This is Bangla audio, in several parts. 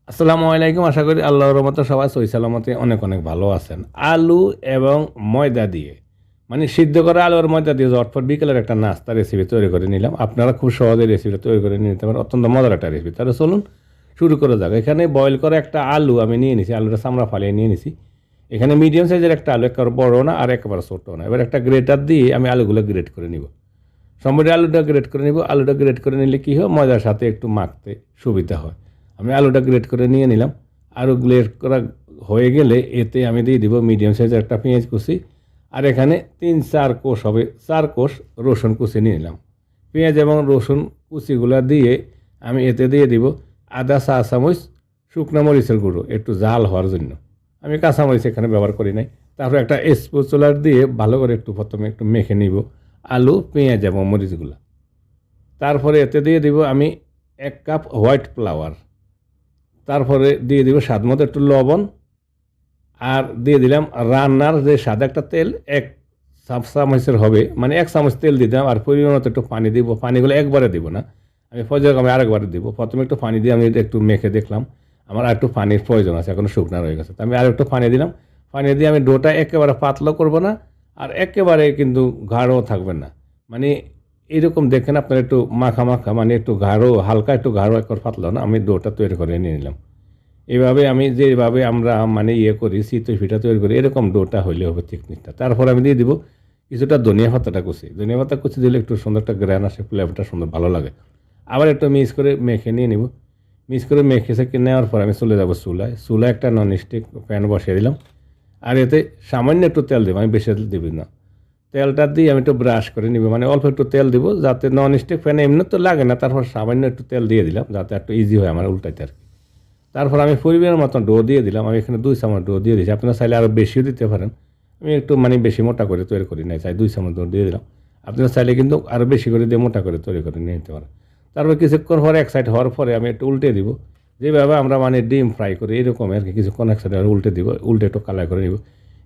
আসসালামু আলাইকুম। আশা করি আল্লাহর রহমতে সবাই সহি সালামতে অনেক অনেক ভালো আছেন। আলু এবং ময়দা দিয়ে সিদ্ধ করা আলু আর ময়দা দিয়ে ঝটপট বিকেলের একটা নাস্তা রেসিপি তৈরি করে নিলাম। আপনারা খুব সহজে রেসিপিটা তৈরি করে নিতে পারেন। অত্যন্ত মজার একটা রেসিপি। তাহলে চলুন শুরু করে যাক। এখানে বয়েল করা একটা আলু আমি নিয়ে নিছি। আলুটা চামড়া ফালিয়ে নিয়ে নিছি। এখানে মিডিয়াম সাইজের একটা আলু, একেবারে বড় না আর একেবারে ছোট না। এবার একটা গ্রেটার দিয়ে আমি আলুগুলো গ্রেট করে নিব। সম্পূর্ণ আলুটা গ্রেট করে নিব। আলুটা গ্রেট করে নিলে কী হয়, ময়দার সাথে একটু মাখতে সুবিধা হয়। আমি আলুটা গ্রেট করে নিয়ে নিলাম। আলু গ্রেট করা হয়ে গেলে এতে আমি দিয়ে দিব মিডিয়াম সাইজের একটা পেঁয়াজ কুচি। আর এখানে 3-4 কোষ হবে, 4 কোষ রসুন কুচি নিয়ে নিলাম। পেঁয়াজ এবং রসুন কুচিগুলো দিয়ে আমি এতে দিয়ে দিব আদা চা চামচ শুকনো মরিচের গুঁড়ো, একটু জাল হওয়ার জন্য। আমি কাঁচামরিচ এখানে ব্যবহার করি নাই। তারপর একটা স্প্যাচুলা দিয়ে ভালো করে প্রথমে একটু মেখে নিব আলু, পেঁয়াজ এবং মরিচগুলো। তারপরে এতে দিয়ে দিব আমি 1 কাপ হোয়াইট ফ্লাওয়ার। তারপরে দিয়ে দিব স্বাদ মতো একটু লবণ। আর দিয়ে দিলাম রান্নার যে সাদা একটা তেল, 1 চামচের হবে, 1 চামচ তেল দিয়ে দিলাম। আর পরিমাণ মতো একটু পানি দিব। পানিগুলো একবারে দিব না, আমি পর্যায়ক্রমে আরেকবারে দিব। প্রথমে একটু পানি দিয়ে আমি একটু মেখে দেখলাম আমার আর একটু পানির প্রয়োজন আছে, এখনো শুকনা রয়ে গেছে। তো আমি আর একটু পানি দিলাম। পানি দিয়ে আমি ডোটা একেবারে পাতলা করব না, আর একেবারে কিন্তু গাঢ়ও থাকবে না। মানে এইরকম দেখেন আপনার একটু মাখা মাখা, একটু গাঢ়, হালকা একটু গাঢ়, একবার পাতলা না। আমি ডোটা তৈরি করে নিয়ে নিলাম। এভাবে আমি যেভাবে আমরা করি, চিতই পিঠা তৈরি করি, এরকম ডোটা হইলে হবে থিকনেসটা। তারপর আমি দিয়ে দিব কিছুটা ধনিয়া পাতাটা কুচি। ধনিয়া পাতা কুচি দিলে একটু সুন্দর একটা গ্রান আসে, ফ্লেভারটা সুন্দর ভালো লাগে। আবার একটু মিক্স করে মেখে নিয়ে নিব। মিক্স করে মেখে সেঁকে নেওয়ার পর আমি চলে যাব চুলায়। চুলায় একটা ননস্টিক প্যান বসিয়ে দিলাম। আর এতে সামান্য একটু তেল দেবো, আমি বেশি তেল দিবি না। তেলটা দিয়ে আমি একটু ব্রাশ করে নিব, অল্প একটু তেল দিব, যাতে ননস্টিক প্যানে এমনি তো লাগে না। তারপর সামান্য একটু তেল দিয়ে দিলাম, যাতে একটু ইজি হয় আমার উল্টাইতে আর কি। তারপর আমি পরিমাণের মতন ডো দিয়ে দিলাম। আমি এখানে 2 চামচ ডো দিয়ে দিয়েছি। আপনারা চাইলে আরও বেশিও দিতে পারেন। আমি একটু বেশি মোটা করে তৈরি করি নাই, চাই 2 চামচ ডো দিয়ে দিলাম। আপনারা চাইলে কিন্তু আরও বেশি করে দিয়ে মোটা করে তৈরি করে নিয়ে নিতে পারেন। তারপর কিছুক্ষণ পরে এক সাইড হওয়ার পরে আমি একটু উল্টে দিব। যেভাবে আমরা ডিম ফ্রাই করি এরকম আর কি। কিছুক্ষণ এক সাইডে উল্টে দিব, উল্টে একটু কালার করে নিব।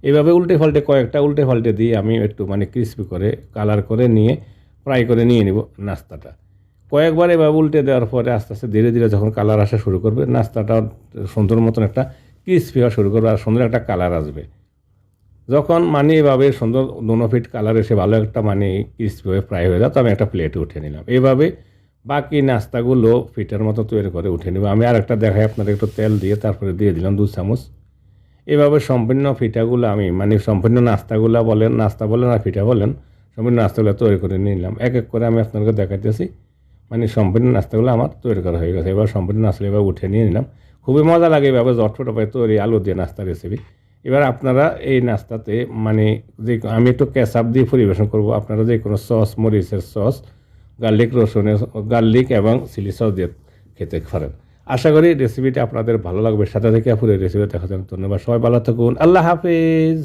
এইভাবে উল্টে পাল্টে কয়েকটা উল্টে পাল্টে দিয়ে আমি একটু ক্রিস্পি করে কালার করে নিয়ে ফ্রাই করে নিয়ে নিব নাস্তাটা। কয়েকবার এভাবে উল্টে দেওয়ার পরে আস্তে আস্তে ধীরে ধীরে যখন কালার আসা শুরু করবে, নাস্তাটা সুন্দর মতন একটা ক্রিস্পি হওয়া শুরু করবে আর সুন্দর একটা কালার আসবে। যখন এভাবে সুন্দর দোনো ফিট কালার এসে ভালো একটা ক্রিস্পি হয়ে ফ্রাই হয়ে যায়, তো আমি একটা প্লেটে উঠে নিলাম। এইভাবে বাকি নাস্তাগুলো ফিটের মতো তৈরি করে উঠে নেব। আমি আরেকটা দেখাই আপনাদের, একটু তেল দিয়ে তারপরে দিয়ে দিলাম 2 চামচ। এভাবে সম্পূর্ণ পিঠাগুলো আমি সম্পূর্ণ নাস্তাগুলো বলেন, নাস্তা বলেন আর পিঠা বলেন, সম্পূর্ণ নাস্তাগুলো তৈরি করে নিলাম। এক এক করে আমি আপনাদেরকে দেখাইতেছি। সম্পূর্ণ নাস্তাগুলো আমার তৈরি করা হয়ে গেছে। এবার সম্পূর্ণ নাস্তা এবার উঠে নিয়ে নিলাম। খুবই মজা লাগে এভাবে ঝটফট উপায়ে তৈরি আলু দিয়ে নাস্তা রেসিপি। এবার আপনারা এই নাস্তাতে যে আমি একটু কেচাপ দিয়ে পরিবেশন করব। আপনারা যে কোনো সস, মরিচের সস, গার্লিক এবং চিলি সস দিয়ে খেতে পারেন। আশা করি রেসিপিটা আপনাদের ভালো লাগবে। সাথে থেকে পুরো রেসিপি দেখা যাবে। ধন্যবাদ। সবাই ভালো থাকুন। আল্লাহ হাফিজ।